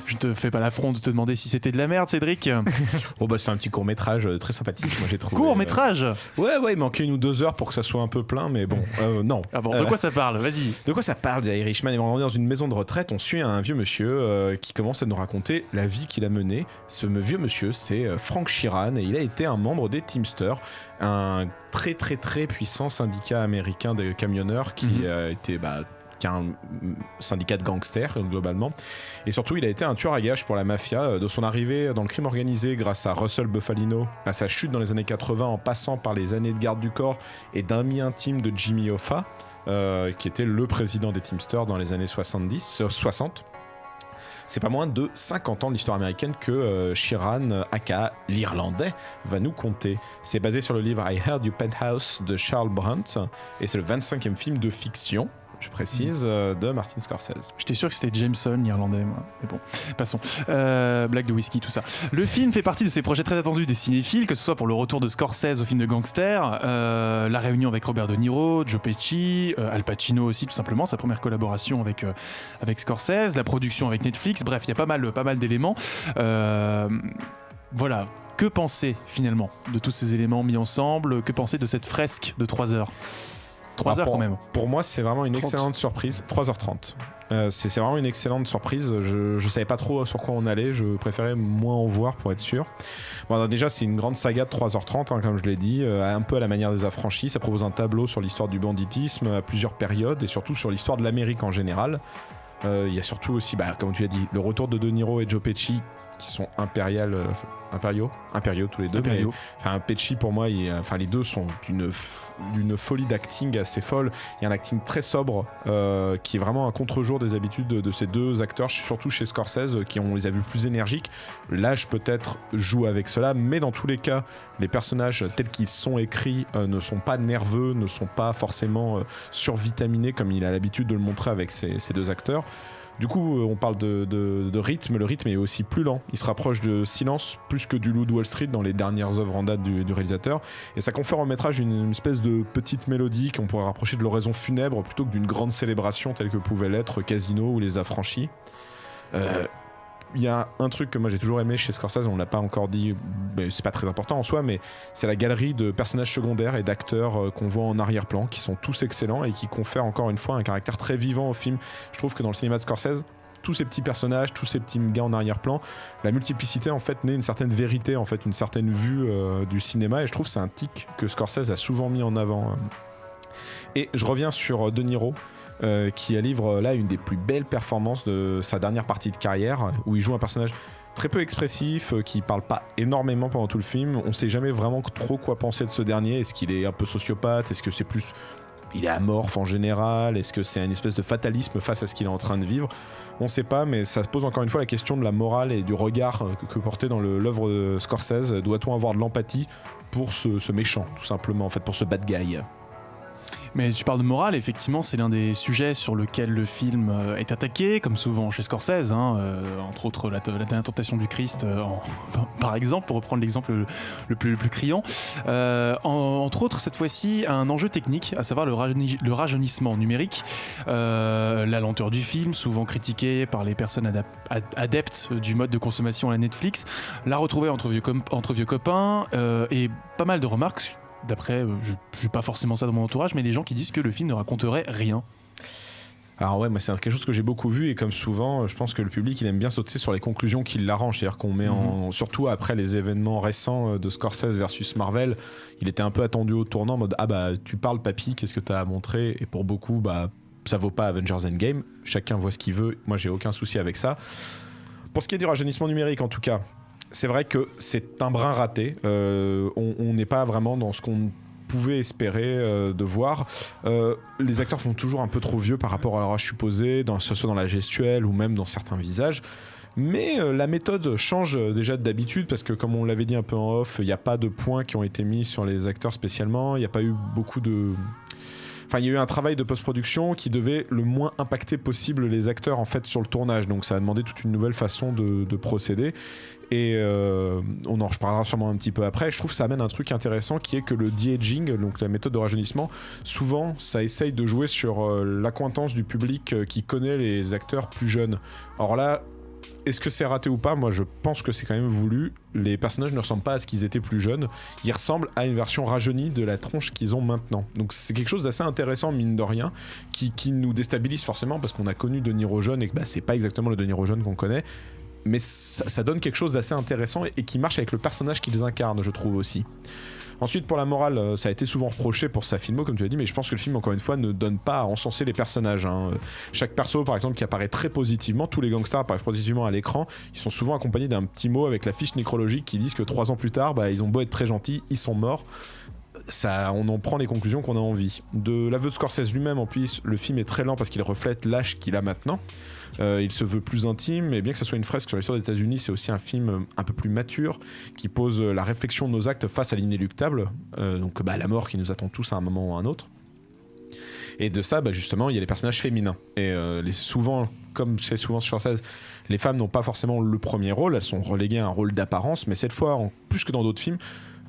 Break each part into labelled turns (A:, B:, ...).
A: Je te fais pas l'affront de te demander si c'était de la merde, Cédric.
B: Oh bah c'est un petit court-métrage très sympathique, moi j'ai trouvé.
A: Court-métrage
B: Ouais, il manquait 1 ou 2 heures pour que ça soit un peu plein, mais bon, non.
A: Ah bon, de quoi ça parle? Vas-y.
B: De quoi ça parle, The Irishman? On est dans une maison de retraite, on suit un vieux monsieur qui commence à nous raconter la vie qu'il a menée. Ce vieux monsieur, c'est Frank Sheeran, et il a été un membre des Teamsters, un très très très puissant syndicat américain de camionneurs qui a été... qui est un syndicat de gangsters globalement, et surtout il a été un tueur à gages pour la mafia, de son arrivée dans le crime organisé grâce à Russell Bufalino, à sa chute dans les années 80 en passant par les années de garde du corps et d'ami intime de Jimmy Hoffa, qui était le président des Teamsters dans les années 60. C'est pas moins de 50 ans de l'histoire américaine que Sheeran, aka l'Irlandais, va nous conter. C'est basé sur le livre I Heard You Penthouse de Charles Brunt, et c'est le 25e film de fiction, je précise, de Martin Scorsese.
A: J'étais sûr que c'était Jameson, l'Irlandais, moi. Mais bon, passons. Blague de whisky, tout ça. Le film fait partie de ces projets très attendus des cinéphiles, que ce soit pour le retour de Scorsese au film de gangster, la réunion avec Robert De Niro, Joe Pesci, Al Pacino aussi, tout simplement, sa première collaboration avec Scorsese, la production avec Netflix. Bref, il y a pas mal d'éléments. Voilà. Que penser, finalement, de tous ces éléments mis ensemble? Que penser de cette fresque de 3 heures? 3 heures quand même.
B: Pour moi, c'est vraiment une excellente surprise. 3h30. C'est vraiment une excellente surprise. Je savais pas trop sur quoi on allait. Je préférais moins en voir pour être sûr. Bon, déjà, c'est une grande saga de 3h30, comme je l'ai dit, un peu à la manière des Affranchis. Ça propose un tableau sur l'histoire du banditisme à plusieurs périodes et surtout sur l'histoire de l'Amérique en général. Il y a surtout aussi, comme tu l'as dit, le retour de De Niro et Joe Pesci, qui sont impériaux tous les deux.
A: Impériaux.
B: Mais, Pesci pour moi, les deux sont d'une folie d'acting assez folle. Il y a un acting très sobre qui est vraiment un contre-jour des habitudes de ces deux acteurs, surtout chez Scorsese, on les a vus plus énergiques. L'âge peut-être joue avec cela, mais dans tous les cas, les personnages tels qu'ils sont écrits ne sont pas nerveux, ne sont pas forcément survitaminés comme il a l'habitude de le montrer avec ces deux acteurs. Du coup, on parle de rythme. Le rythme est aussi plus lent. Il se rapproche de Silence plus que du Loup de Wall Street dans les dernières œuvres en date du réalisateur. Et ça confère au métrage une espèce de petite mélodie qu'on pourrait rapprocher de l'oraison funèbre plutôt que d'une grande célébration telle que pouvait l'être Casino ou Les Affranchis. Il y a un truc que moi j'ai toujours aimé chez Scorsese, on l'a pas encore dit, mais c'est pas très important en soi, mais c'est la galerie de personnages secondaires et d'acteurs qu'on voit en arrière-plan, qui sont tous excellents et qui confèrent encore une fois un caractère très vivant au film. Je trouve que dans le cinéma de Scorsese, tous ces petits personnages, tous ces petits gars en arrière-plan, la multiplicité en fait naît une certaine vérité, en fait une certaine vue du cinéma, et je trouve que c'est un tic que Scorsese a souvent mis en avant. Et je reviens sur De Niro, qui livre là une des plus belles performances de sa dernière partie de carrière, où il joue un personnage très peu expressif, qui parle pas énormément pendant tout le film. On sait jamais vraiment trop quoi penser de ce dernier. Est-ce qu'il est un peu sociopathe? Est-ce que c'est plus... il est amorphe en général? Est-ce que c'est une espèce de fatalisme face à ce qu'il est en train de vivre? On sait pas, mais ça pose encore une fois la question de la morale et du regard que portait dans l'œuvre de Scorsese. Doit-on avoir de l'empathie pour ce méchant, tout simplement, en fait, pour ce bad guy?
A: Mais tu parles de morale, effectivement, c'est l'un des sujets sur lequel le film est attaqué, comme souvent chez Scorsese, entre autres la dernière tentation du Christ, par exemple, pour reprendre l'exemple le plus criant. Entre autres, cette fois-ci, un enjeu technique, à savoir le rajeunissement numérique, la lenteur du film, souvent critiquée par les personnes adeptes du mode de consommation à la Netflix, la retrouvée entre vieux copains, et pas mal de remarques. D'après, je n'ai pas forcément ça dans mon entourage, mais les gens qui disent que le film ne raconterait rien.
B: Alors ouais, moi c'est quelque chose que j'ai beaucoup vu, et comme souvent, je pense que le public il aime bien sauter sur les conclusions qui l'arrangent, c'est-à-dire qu'on met surtout après les événements récents de Scorsese versus Marvel, il était un peu attendu au tournant en mode tu parles papy, qu'est-ce que t'as à montrer? Et pour beaucoup, ça vaut pas Avengers Endgame, chacun voit ce qu'il veut, moi j'ai aucun souci avec ça. Pour ce qui est du rajeunissement numérique en tout cas, c'est vrai que c'est un brin raté. On n'est pas vraiment dans ce qu'on pouvait espérer de voir. Les acteurs font toujours un peu trop vieux par rapport à leur âge supposé, que ce soit dans la gestuelle ou même dans certains visages. Mais la méthode change déjà d'habitude, parce que comme on l'avait dit un peu en off, il n'y a pas de points qui ont été mis sur les acteurs spécialement. Il n'y a pas eu beaucoup de... Enfin, il y a eu un travail de post-production qui devait le moins impacter possible les acteurs en fait sur le tournage. Donc ça a demandé toute une nouvelle façon de procéder. Et on en reparlera sûrement un petit peu après. Je trouve que ça amène un truc intéressant qui est que le de-aging, donc la méthode de rajeunissement, souvent ça essaye de jouer sur l'accointance du public qui connaît les acteurs plus jeunes. Or là, est-ce que c'est raté ou pas ? Moi, je pense que c'est quand même voulu. Les personnages ne ressemblent pas à ce qu'ils étaient plus jeunes. Ils ressemblent à une version rajeunie de la tronche qu'ils ont maintenant. Donc c'est quelque chose d'assez intéressant, mine de rien, qui nous déstabilise forcément parce qu'on a connu De Niro jeune et que c'est pas exactement le De Niro jeune qu'on connaît. Mais ça donne quelque chose d'assez intéressant et qui marche avec le personnage qu'ils incarnent, je trouve aussi. Ensuite, pour la morale, ça a été souvent reproché pour sa filmo, comme tu as dit, mais je pense que le film, encore une fois, ne donne pas à encenser les personnages. Chaque perso, par exemple, qui apparaît très positivement, tous les gangsters apparaissent positivement à l'écran, ils sont souvent accompagnés d'un petit mot avec la fiche nécrologique qui disent que 3 ans plus tard, ils ont beau être très gentils, ils sont morts. Ça, on en prend les conclusions qu'on a envie. De l'aveu de Scorsese lui-même, en plus, le film est très lent parce qu'il reflète l'âge qu'il a maintenant. Il se veut plus intime, et bien que ça soit une fresque sur l'histoire des États-Unis, c'est aussi un film un peu plus mature qui pose la réflexion de nos actes face à l'inéluctable, donc la mort qui nous attend tous à un moment ou à un autre. Et de ça, justement, il y a les personnages féminins. Et souvent, comme c'est souvent sur Scorsese, les femmes n'ont pas forcément le premier rôle, elles sont reléguées à un rôle d'apparence, mais cette fois, plus que dans d'autres films,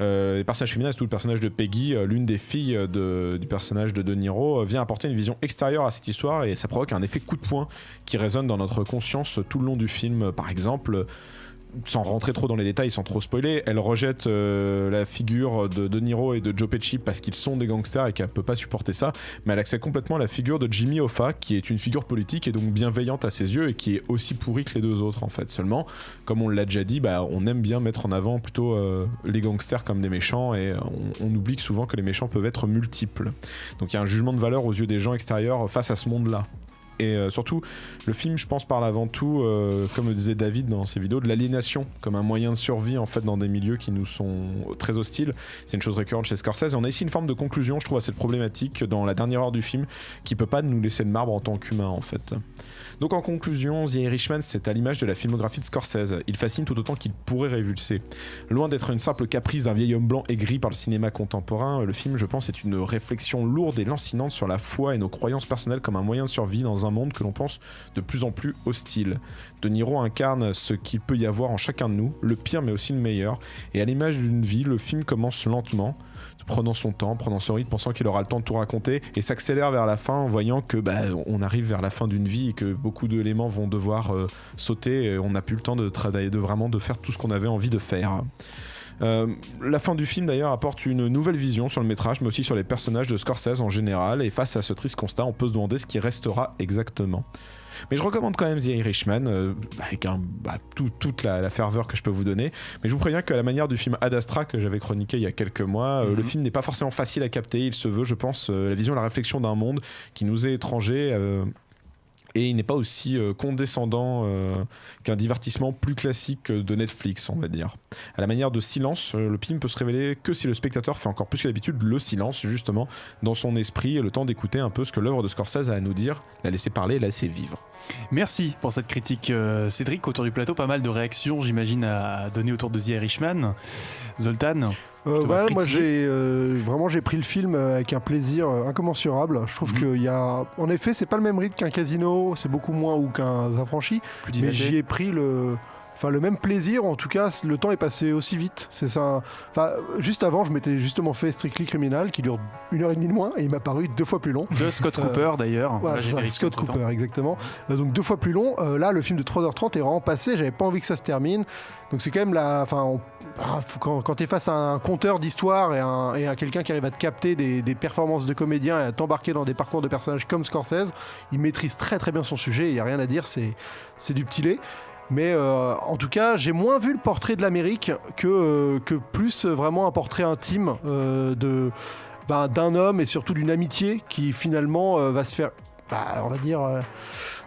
B: les personnages féminins, surtout le personnage de Peggy, l'une des filles du personnage de De Niro, vient apporter une vision extérieure à cette histoire et ça provoque un effet coup de poing qui résonne dans notre conscience tout le long du film. Par exemple, sans rentrer trop dans les détails, sans trop spoiler, elle rejette la figure de De Niro et de Joe Pesci parce qu'ils sont des gangsters et qu'elle peut pas supporter ça, mais elle accepte complètement la figure de Jimmy Hoffa qui est une figure politique et donc bienveillante à ses yeux et qui est aussi pourrie que les deux autres en fait. Seulement, comme on l'a déjà dit, on aime bien mettre en avant plutôt les gangsters comme des méchants et on oublie souvent que les méchants peuvent être multiples. Donc il y a un jugement de valeur aux yeux des gens extérieurs face à ce monde-là. Et surtout, le film, je pense, parle avant tout, comme le disait David dans ses vidéos, de l'aliénation comme un moyen de survie en fait dans des milieux qui nous sont très hostiles. C'est une chose récurrente chez Scorsese. Et on a ici une forme de conclusion, je trouve, à cette problématique dans la dernière heure du film, qui peut pas nous laisser de marbre en tant qu'humain en fait. Donc en conclusion, The Irishman, c'est à l'image de la filmographie de Scorsese. Il fascine tout autant qu'il pourrait révulser. Loin d'être une simple caprice d'un vieil homme blanc aigri par le cinéma contemporain, le film, je pense, est une réflexion lourde et lancinante sur la foi et nos croyances personnelles comme un moyen de survie dans un monde que l'on pense de plus en plus hostile. De Niro incarne ce qu'il peut y avoir en chacun de nous, le pire mais aussi le meilleur. Et à l'image d'une vie, le film commence lentement, prenant son temps, prenant son rythme, pensant qu'il aura le temps de tout raconter, et s'accélère vers la fin en voyant que on arrive vers la fin d'une vie et que beaucoup d'éléments vont devoir sauter. Et on n'a plus le temps de travailler, de faire tout ce qu'on avait envie de faire. La fin du film d'ailleurs apporte une nouvelle vision sur le métrage mais aussi sur les personnages de Scorsese en général, et face à ce triste constat on peut se demander ce qui restera exactement. Mais je recommande quand même The Irishman avec toute la ferveur que je peux vous donner, mais je vous préviens qu'à la manière du film Ad Astra que j'avais chroniqué il y a quelques mois, le film n'est pas forcément facile à capter. Il se veut, je pense, la vision et la réflexion d'un monde qui nous est étranger, et il n'est pas aussi condescendant qu'un divertissement plus classique de Netflix, on va dire. À la manière de Silence, le film peut se révéler que si le spectateur fait encore plus que d'habitude le silence, justement, dans son esprit, et le temps d'écouter un peu ce que l'œuvre de Scorsese a à nous dire, la laisser parler, la laisser vivre. Merci
A: pour cette critique, Cédric. Autour du plateau, pas mal de réactions, j'imagine, à donner autour de The Irishman. Zoltan,
C: moi j'ai pris le film avec un plaisir incommensurable. Je trouve qu'il y a, en effet, c'est pas le même rythme qu'un Casino, c'est beaucoup moins, ou qu'un Affranchi, mais j'y ai pris le même plaisir. En tout cas, le temps est passé aussi vite. C'est ça. Juste avant, je m'étais justement fait Strictly Criminal qui dure 1h30 de moins et il m'a paru 2 fois plus long.
A: De Scott Cooper d'ailleurs.
C: Scott Cooper, exactement. Donc 2 fois plus long. Là, le film de 3h30 est vraiment passé. J'avais pas envie que ça se termine. Donc c'est quand même quand t'es face à un conteur d'histoire et à quelqu'un qui arrive à te capter des performances de comédiens et à t'embarquer dans des parcours de personnages comme Scorsese, il maîtrise très très bien son sujet. Il y a rien à dire. C'est du petit lait. Mais en tout cas, j'ai moins vu le portrait de l'Amérique que plus vraiment un portrait intime d'un homme et surtout d'une amitié qui finalement va se faire,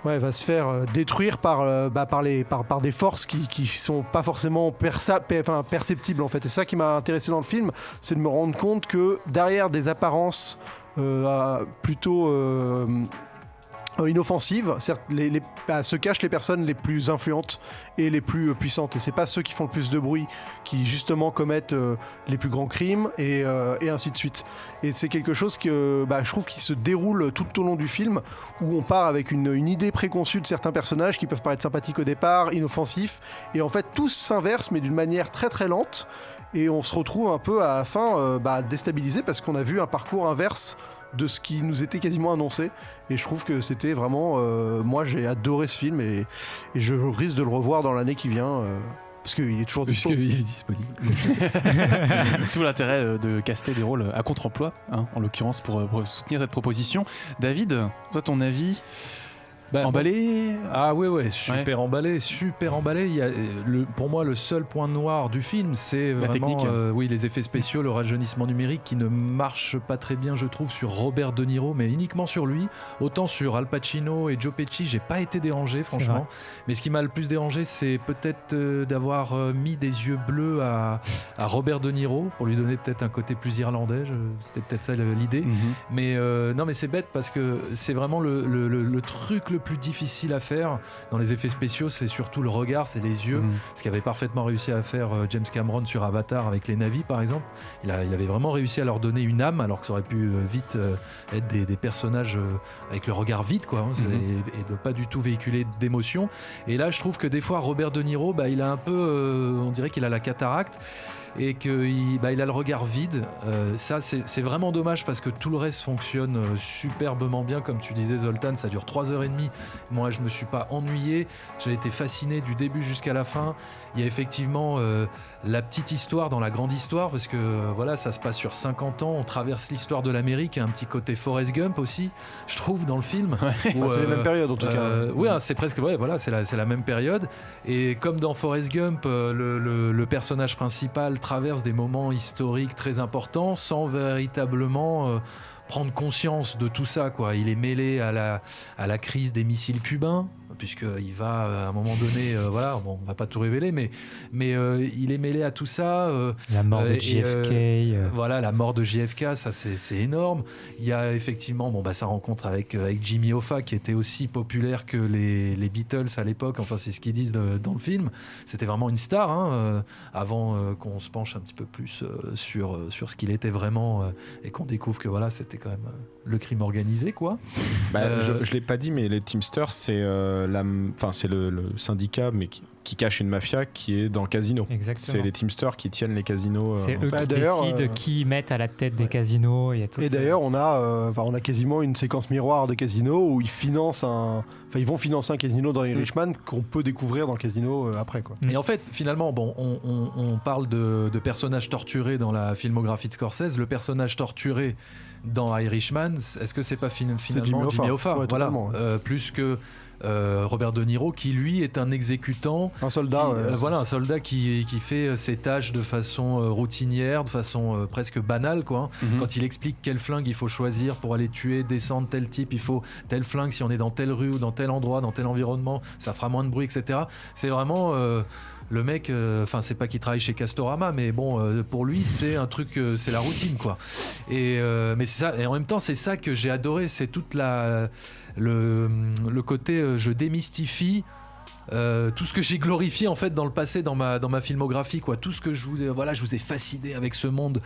C: va se faire détruire par des forces qui sont pas forcément perceptibles en fait. Et ça qui m'a intéressé dans le film, c'est de me rendre compte que derrière des apparences plutôt inoffensives, certes, se cachent les personnes les plus influentes et les plus puissantes, et c'est pas ceux qui font le plus de bruit qui justement commettent les plus grands crimes et ainsi de suite. Et c'est quelque chose que je trouve qui se déroule tout au long du film, où on part avec une idée préconçue de certains personnages qui peuvent paraître sympathiques au départ, inoffensifs, et en fait tous s'inversent mais d'une manière très très lente, et on se retrouve un peu à la fin déstabilisé parce qu'on a vu un parcours inverse de ce qui nous était quasiment annoncé. Et je trouve que c'était vraiment... moi, j'ai adoré ce film et je risque de le revoir dans l'année qui vient. Parce qu'il est toujours disponible.
D: Puisqu'il est disponible.
A: Tout l'intérêt de caster des rôles à contre-emploi, hein, en l'occurrence, pour soutenir cette proposition. David, toi, ton avis emballé?
D: Ah ouais, super emballé. Il y a, pour moi, le seul point noir du film, c'est
A: la
D: vraiment
A: technique.
D: oui, les effets spéciaux, le rajeunissement numérique qui ne marche pas très bien, je trouve, sur Robert De Niro, mais uniquement sur lui. Autant sur Al Pacino et Joe Pesci, j'ai pas été dérangé, franchement. Mais ce qui m'a le plus dérangé, c'est peut-être d'avoir mis des yeux bleus à Robert De Niro pour lui donner peut-être un côté plus irlandais. C'était peut-être ça l'idée. Mais non, mais c'est bête parce que c'est vraiment le truc le plus difficile à faire dans les effets spéciaux, c'est surtout le regard, c'est les yeux, ce qu'avait parfaitement réussi à faire James Cameron sur Avatar avec les Na'vi par exemple. Il avait vraiment réussi à leur donner une âme, alors que ça aurait pu vite être des personnages avec le regard vide, quoi, hein, et de pas du tout véhiculer d'émotion. Et là, je trouve que des fois, Robert De Niro, il a un peu, on dirait qu'il a la cataracte. Et qu'il a le regard vide. Ça, c'est vraiment dommage parce que tout le reste fonctionne superbement bien. Comme tu disais, Zoltan, ça dure 3h30. Moi, je me suis pas ennuyé. J'ai été fasciné du début jusqu'à la fin. Il y a effectivement la petite histoire dans la grande histoire parce que voilà, ça se passe sur 50 ans. On traverse l'histoire de l'Amérique. Il y a un petit côté Forrest Gump aussi, je trouve, dans le film.
C: C'est la même période en tout cas.
D: Oui, c'est presque. Ouais, voilà, c'est la même période. Et comme dans Forrest Gump, le personnage principal traverse des moments historiques très importants sans véritablement prendre conscience de tout ça, quoi. Il est mêlé à la crise des missiles cubains, puisqu'il va à un moment donné, voilà, bon, on va pas tout révéler, mais il est mêlé à tout ça.
E: La mort de JFK.
D: Voilà, la mort de JFK, ça c'est énorme. Il y a effectivement sa rencontre avec Jimmy Hoffa, qui était aussi populaire que les Beatles à l'époque, enfin c'est ce qu'ils disent dans le film. C'était vraiment une star, hein, avant qu'on se penche un petit peu plus sur ce qu'il était vraiment, et qu'on découvre que voilà, c'était quand même le crime organisé, quoi.
B: Je l'ai pas dit, mais les Teamsters, c'est le syndicat, mais qui cache une mafia qui est dans le casino.
E: Exactement.
B: C'est les Teamsters qui tiennent les casinos.
E: C'est eux qui décident qui mettent à la tête des casinos.
C: Et d'ailleurs, on a quasiment une séquence miroir de casino où ils vont financer un casino dans Irishman qu'on peut découvrir dans le casino après, quoi.
D: Et en fait, finalement, on parle de personnages torturés dans la filmographie de Scorsese. Le personnage torturé dans Irishman, est-ce que c'est pas finalement Jimmy Hoffa,
C: ouais,
D: voilà,
C: ouais.
D: Plus que Robert De Niro, qui lui est un exécutant,
C: un soldat,
D: un soldat qui fait ses tâches de façon routinière, de façon presque banale, quoi. Quand il explique quel flingue il faut choisir pour aller tuer, descendre tel type, il faut tel flingue si on est dans telle rue ou dans tel endroit, dans tel environnement, ça fera moins de bruit, etc. C'est vraiment le mec, c'est pas qu'il travaille chez Castorama, mais pour lui c'est un truc, c'est la routine, quoi. Et mais c'est ça, et en même temps c'est ça que j'ai adoré, c'est toute le côté je démystifie tout ce que j'ai glorifié en fait dans le passé, dans ma filmographie, quoi. Tout ce que je vous ai fasciné avec ce monde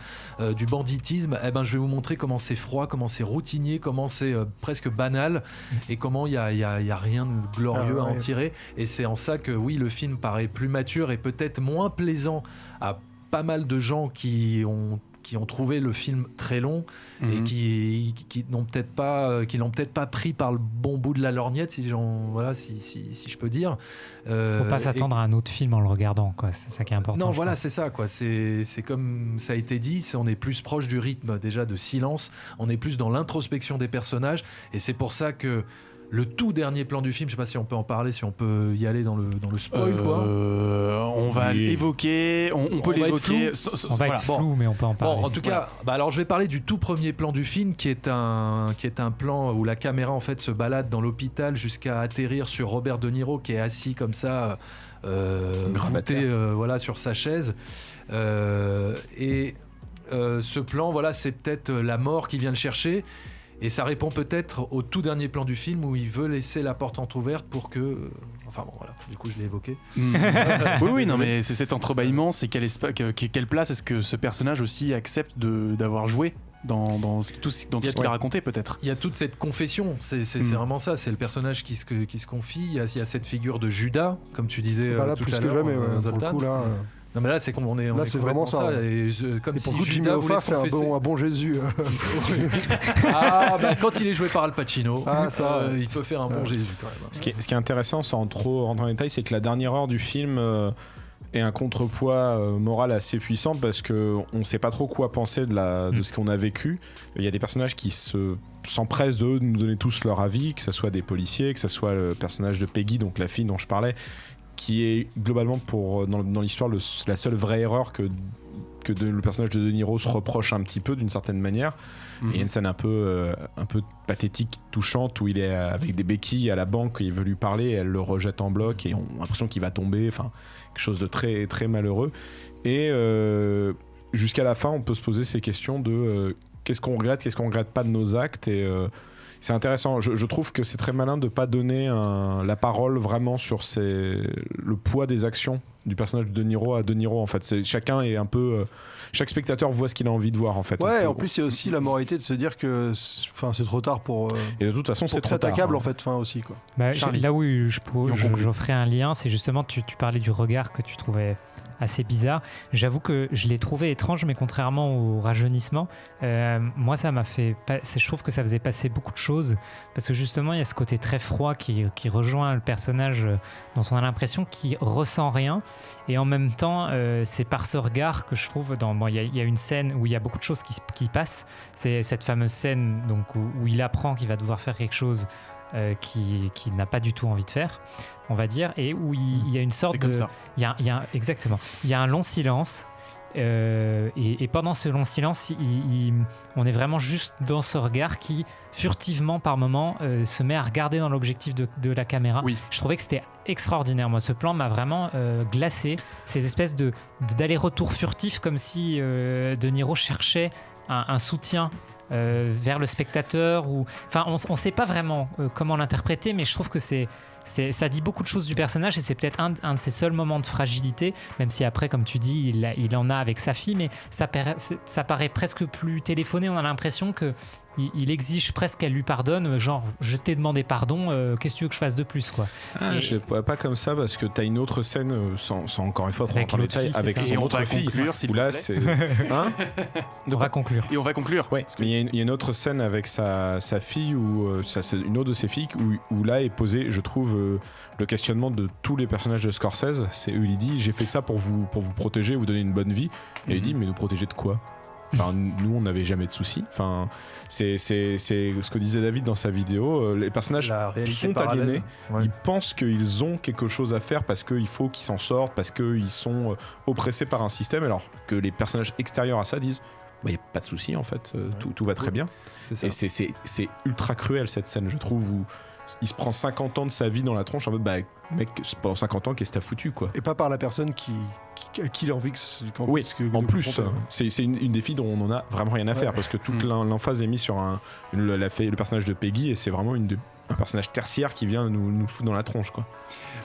D: du banditisme, je vais vous montrer comment c'est froid, comment c'est routinier, comment c'est presque banal, et comment il y a rien de glorieux à en tirer. Et c'est en ça que oui, le film paraît plus mature et peut-être moins plaisant à pas mal de gens qui ont trouvé le film très long et qui l'ont peut-être pas pris par le bon bout de la lorgnette, si je peux dire.
E: Faut pas s'attendre à un autre film en le regardant, quoi. C'est ça qui est important.
D: Non, voilà, c'est ça, quoi. C'est comme ça a été dit, on est plus proche du rythme déjà de silence, on est plus dans l'introspection des personnages, et c'est pour ça que le tout dernier plan du film, je sais pas si on peut en parler, si on peut y aller dans le spoil, quoi.
A: On va l'évoquer, on peut l'évoquer.
E: On va être flou, mais on peut en parler.
D: Bon, en tout cas, alors je vais parler du tout premier plan du film, qui est un plan où la caméra en fait se balade dans l'hôpital jusqu'à atterrir sur Robert De Niro, qui est assis comme ça, voûté, sur sa chaise. Ce plan, c'est peut-être la mort qui vient le chercher. Et ça répond peut-être au tout dernier plan du film où il veut laisser la porte entrouverte pour que... du coup je l'ai évoqué.
A: Oui, non, mais c'est cet entrebâillement, c'est quelle place est-ce que ce personnage aussi accepte d'avoir joué dans tout ce qu'il a raconté, peut-être.
D: Il y a toute cette confession, c'est vraiment ça, c'est le personnage qui se confie, il y a cette figure de Judas, comme tu disais tout à l'heure, Zoltan. Non mais là c'est comme on est
C: Là,
D: est
C: c'est
D: complètement
C: vraiment ça,
D: et, comme
C: Et
D: si
C: pour le coup, Jimmy
D: Judas voulait
C: Hoffa
D: se
C: fait
D: confesser.
C: un bon Jésus.
D: Ah bah quand il est joué par Al Pacino,
C: Ah, ça, ouais.
D: il peut faire un bon Jésus quand même.
B: Ce qui est intéressant, sans trop rentrer en détail, c'est que la dernière heure du film est un contrepoids moral assez puissant parce qu'on ne sait pas trop quoi penser de ce qu'on a vécu. Il y a des personnages qui s'empressent de nous donner tous leur avis, que ce soit des policiers, que ce soit le personnage de Peggy, donc la fille dont je parlais, qui est globalement dans l'histoire la seule vraie erreur que le personnage de De Niro se reproche un petit peu d'une certaine manière. Et il y a une scène un peu pathétique, touchante, où il est avec des béquilles à la banque, il veut lui parler, et elle le rejette en bloc et on a l'impression qu'il va tomber, enfin quelque chose de très, très malheureux. Et jusqu'à la fin, on peut se poser ces questions de qu'est-ce qu'on regrette pas de nos actes. Et c'est intéressant, je trouve que c'est très malin de ne pas donner la parole vraiment sur le poids des actions du personnage de Niro à De Niro. En fait, chacun est un peu chaque spectateur voit ce qu'il a envie de voir en fait.
C: Ouais, en plus il y a aussi la moralité de se dire que c'est trop tard pour
B: et de toute façon c'est trop tard.
C: S'attaquable en fait, aussi quoi.
E: Bah,
A: Charlie.
E: là où je ferai un lien, c'est justement, tu parlais du regard que tu trouvais assez bizarre. J'avoue que je l'ai trouvé étrange, mais contrairement au rajeunissement, moi ça m'a fait je trouve que ça faisait passer beaucoup de choses, parce que justement il y a ce côté très froid qui rejoint le personnage dont on a l'impression qu'il ressent rien, et en même temps c'est par ce regard que je trouve il y a une scène où il y a beaucoup de choses qui passent. C'est cette fameuse scène donc où il apprend qu'il va devoir faire quelque chose qui n'a pas du tout envie de faire, on va dire, et où il y a une sorte
A: C'est comme ça.
E: Exactement. Il y a un long silence, et pendant ce long silence, on est vraiment juste dans ce regard qui, furtivement par moment, se met à regarder dans l'objectif de la caméra.
A: Oui.
E: Je trouvais que c'était extraordinaire. Moi, ce plan m'a vraiment glacé. Ces espèces d'aller-retour furtif, comme si De Niro cherchait un soutien vers le spectateur, enfin on sait pas vraiment comment l'interpréter, mais je trouve que ça dit beaucoup de choses du personnage, et c'est peut-être un de ses seuls moments de fragilité, même si après, comme tu dis, il en a avec sa fille, mais ça paraît presque plus téléphoné. On a l'impression que il exige presque qu'elle lui pardonne, genre je t'ai demandé pardon, qu'est-ce que tu veux que je fasse de plus, quoi.
B: Je ne pourrais pas comme ça, parce que tu as une autre scène, sans encore une fois trop
E: Avec
B: rentrer en
E: l'autre
B: détail,
E: fille,
B: avec
E: c'est ça.
B: son
A: Et on
B: autre
A: va
B: fille,
A: conclure, s'il
B: où
A: vous
B: là
A: plaît.
B: c'est hein
E: On va conclure.
A: Et on va conclure.
B: Ouais, mais il y a une autre scène avec sa fille, c'est une autre de ses filles, où là est posé, je trouve, le questionnement de tous les personnages de Scorsese. C'est il dit j'ai fait ça pour vous protéger, vous donner une bonne vie, et il dit mais nous protéger de quoi? Enfin, nous on n'avait jamais de soucis. Enfin, c'est ce que disait David dans sa vidéo, les personnages
D: La réalité
B: sont
D: parallèle.
B: aliénés.
D: Ouais.
B: Ils pensent qu'ils ont quelque chose à faire parce qu'il faut qu'ils s'en sortent, parce qu'ils sont oppressés par un système, alors que les personnages extérieurs à ça disent il n'y a pas de souci en fait, tout va très bien.
D: C'est ça.
B: Et c'est ultra cruel cette scène, je trouve, où il se prend 50 ans de sa vie dans la tronche en mode mec, pendant 50 ans, qu'est-ce que t'as foutu quoi?
C: Et pas par la personne qui il a envie
B: Oui, en plus,
C: confronter.
B: c'est une des filles dont on en a vraiment rien à faire, parce que toute l'emphase est mise sur le personnage de Peggy, et c'est vraiment un personnage tertiaire qui vient nous foutre dans la tronche quoi.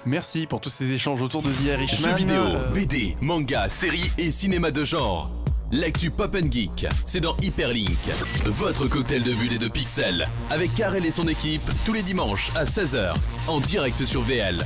A: Merci pour tous ces échanges autour de The Irishman.
F: Jeux vidéo, BD, manga, séries et cinéma de genre. L'actu Pop & Geek, c'est dans Hyperlink, votre cocktail de bulles et de pixels, avec Karel et son équipe, tous les dimanches à 16h, en direct sur VL.